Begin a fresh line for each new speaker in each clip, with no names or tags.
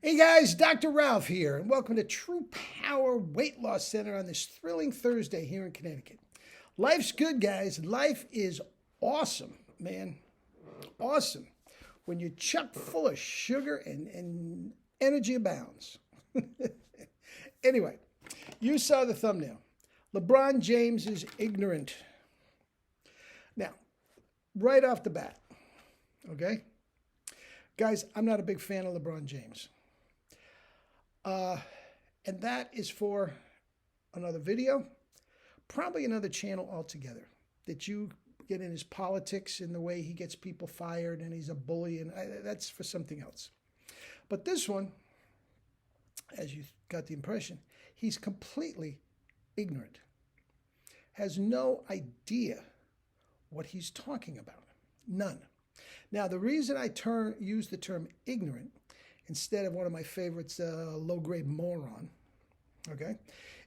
Hey guys, Dr. Ralph here, and welcome to True Power Weight Loss Center on this thrilling Thursday here in Connecticut. Life's good, guys. Life is awesome, man. Awesome. When you're chock full of sugar and energy abounds. Anyway, you saw the thumbnail. LeBron James is ignorant. Now, right off the bat, okay? Guys, I'm not a big fan of LeBron James. And that is for another video, probably another channel altogether, that you get in his politics and the way he gets people fired and he's a bully, and that's for something else. But this one, as you got the impression, he's completely ignorant, has no idea what he's talking about. None. Now, the reason I use the term ignorant instead of one of my favorites, low-grade moron, okay,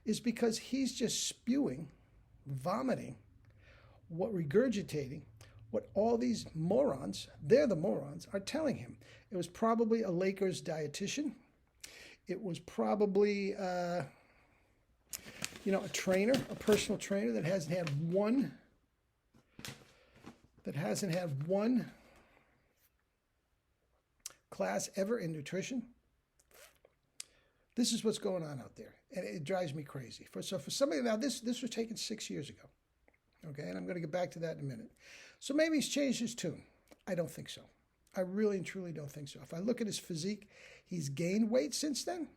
is because he's just spewing, vomiting, regurgitating what all these morons, they're the morons, are telling him. It was probably a Lakers dietitian. It was probably, a trainer, a personal trainer that hasn't had one class ever in nutrition. This is what's going on out there, and it drives me crazy. For somebody, now this was taken 6 years ago, okay, and I'm going to get back to that in a minute. So maybe he's changed his tune. I don't think so. I really and truly don't think so. If I look at his physique, he's gained weight since then.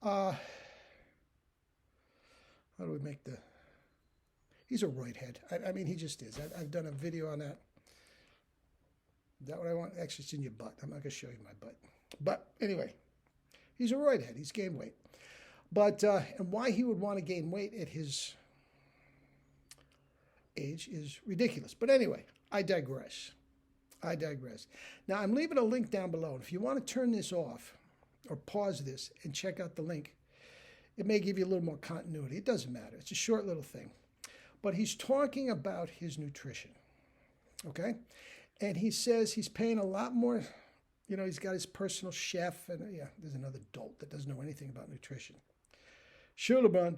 How do we make the? He's a roid head. I mean, he just is. I've done a video on that. Is that what I want? Actually, it's in your butt. I'm not going to show you my butt. But anyway, he's a roid head. He's gained weight. But, and why he would want to gain weight at his age is ridiculous. But anyway, I digress. Now, I'm leaving a link down below. If you want to turn this off or pause this and check out the link, it may give you a little more continuity. It doesn't matter. It's a short little thing. But he's talking about his nutrition, okay? And he says he's paying a lot more, he's got his personal chef, and yeah, there's another dolt that doesn't know anything about nutrition. Sure, LeBron.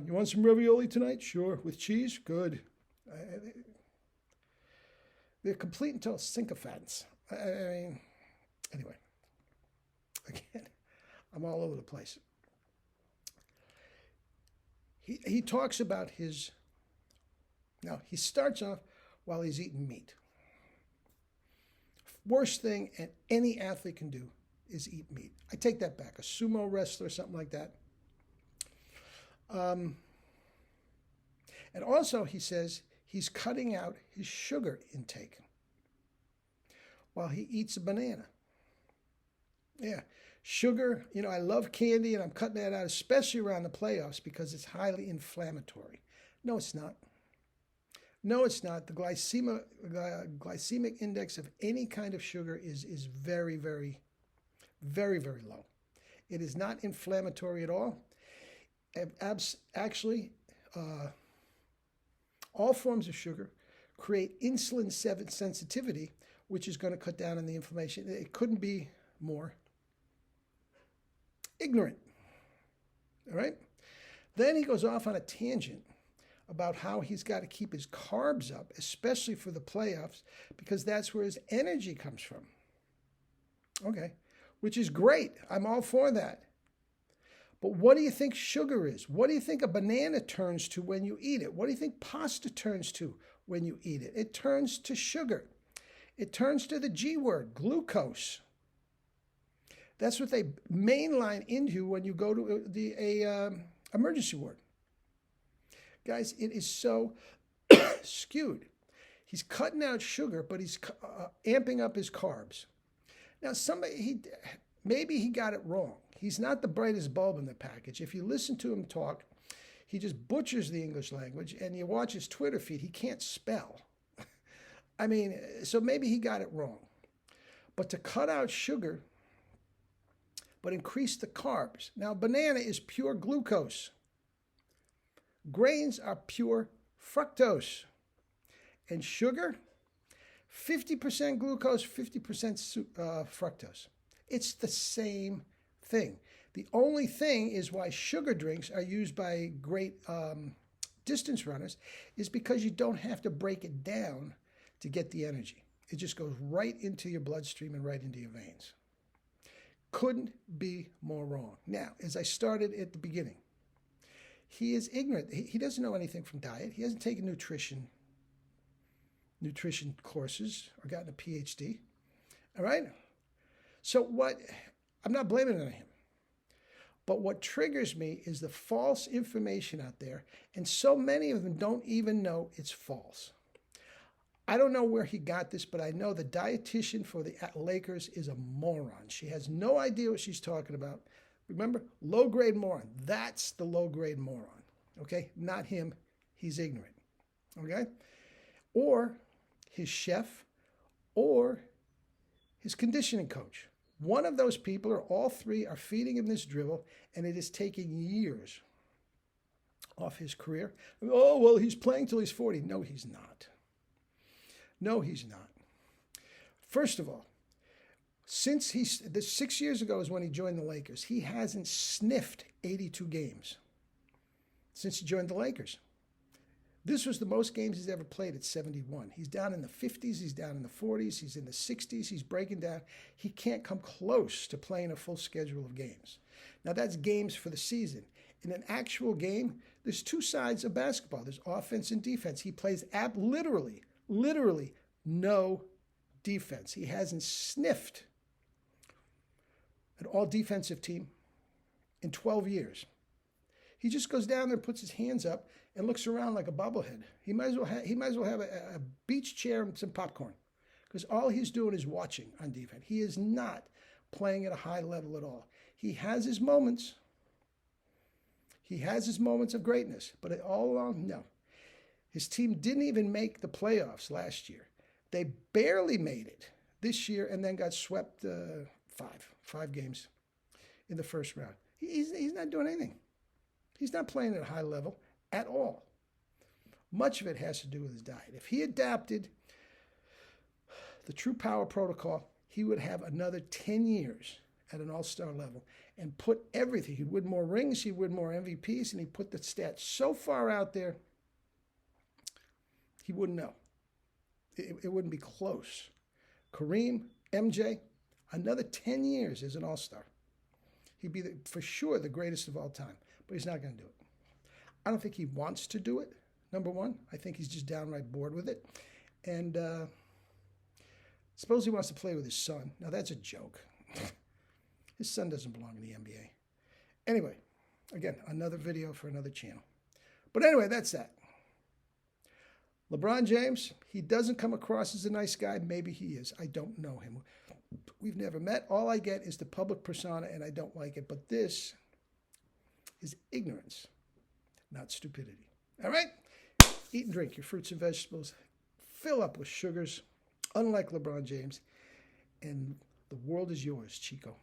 You want some ravioli tonight? Sure. With cheese? Good. They're complete and total sycophants. I mean, anyway, again, I'm all over the place. He talks about now he starts off while he's eating meat. Worst thing any athlete can do is eat meat. I take that back. A sumo wrestler or something like that. And also, he says he's cutting out his sugar intake while he eats a banana. Yeah, sugar, I love candy, and I'm cutting that out, especially around the playoffs, because it's highly inflammatory. No, it's not. No, it's not. The glycemic index of any kind of sugar is very, very, very, very low. It is not inflammatory at all. Actually, all forms of sugar create insulin sensitivity, which is going to cut down on the inflammation. It couldn't be more ignorant. All right? Then he goes off on a tangent about how he's got to keep his carbs up, especially for the playoffs, because that's where his energy comes from. Okay, which is great. I'm all for that. But what do you think sugar is? What do you think a banana turns to when you eat it? What do you think pasta turns to when you eat it? It turns to sugar. It turns to the G word, glucose. That's what they mainline into when you go to the emergency ward. Guys, it is so skewed. He's cutting out sugar, but he's amping up his carbs. Now, maybe he got it wrong. He's not the brightest bulb in the package. If you listen to him talk, he just butchers the English language, and you watch his Twitter feed, he can't spell. I mean, so maybe he got it wrong. But to cut out sugar, but increase the carbs. Now, banana is pure glucose. Grains are pure fructose. And sugar, 50% glucose, 50% fructose. It's the same thing. The only thing is why sugar drinks are used by great distance runners is because you don't have to break it down to get the energy. It just goes right into your bloodstream and right into your veins. Couldn't be more wrong. Now, as I started at the beginning, he is ignorant. He doesn't know anything from diet. He hasn't taken nutrition courses or gotten a PhD. All right? So I'm not blaming it on him. But what triggers me is the false information out there, and so many of them don't even know it's false. I don't know where he got this, but I know the dietitian for the Lakers is a moron. She has no idea what she's talking about. Remember, low-grade moron. That's the low-grade moron, okay? Not him. He's ignorant, okay? Or his chef or his conditioning coach. One of those people or all three are feeding him this drivel, and it is taking years off his career. Oh, well, he's playing till he's 40. No, he's not. No, he's not. First of all, since 6 years ago is when he joined the Lakers, he hasn't sniffed 82 games since he joined the Lakers. This was the most games he's ever played at 71. He's down in the 50s, he's down in the 40s, he's in the 60s, he's breaking down. He can't come close to playing a full schedule of games. Now, that's games for the season. In an actual game, there's two sides of basketball. There's offense and defense. He plays literally no defense. He hasn't sniffed an all-defensive team in 12 years. He just goes down there, puts his hands up, and looks around like a bobblehead. He might as well have a beach chair and some popcorn, because all he's doing is watching on defense. He is not playing at a high level at all. He has his moments. He has his moments of greatness, but all along, no. His team didn't even make the playoffs last year. They barely made it this year and then got swept five games in the first round. He's not doing anything. He's not playing at a high level at all. Much of it has to do with his diet. If he adapted the True Power Protocol, he would have another 10 years at an all-star level and put everything. He'd win more rings, he'd win more MVPs, and he'd put the stats so far out there, he wouldn't know. It wouldn't be close. Kareem, MJ, another 10 years as an all-star. He'd be, for sure, the greatest of all time, but he's not going to do it. I don't think he wants to do it, number one. I think he's just downright bored with it. And suppose he wants to play with his son. Now, that's a joke. His son doesn't belong in the NBA. Anyway, again, another video for another channel. But anyway, that's that. LeBron James, he doesn't come across as a nice guy. Maybe he is. I don't know him. We've never met. All I get is the public persona, and I don't like it. But this is ignorance, not stupidity. All right? Eat and drink your fruits and vegetables. Fill up with sugars, unlike LeBron James. And the world is yours, Chico.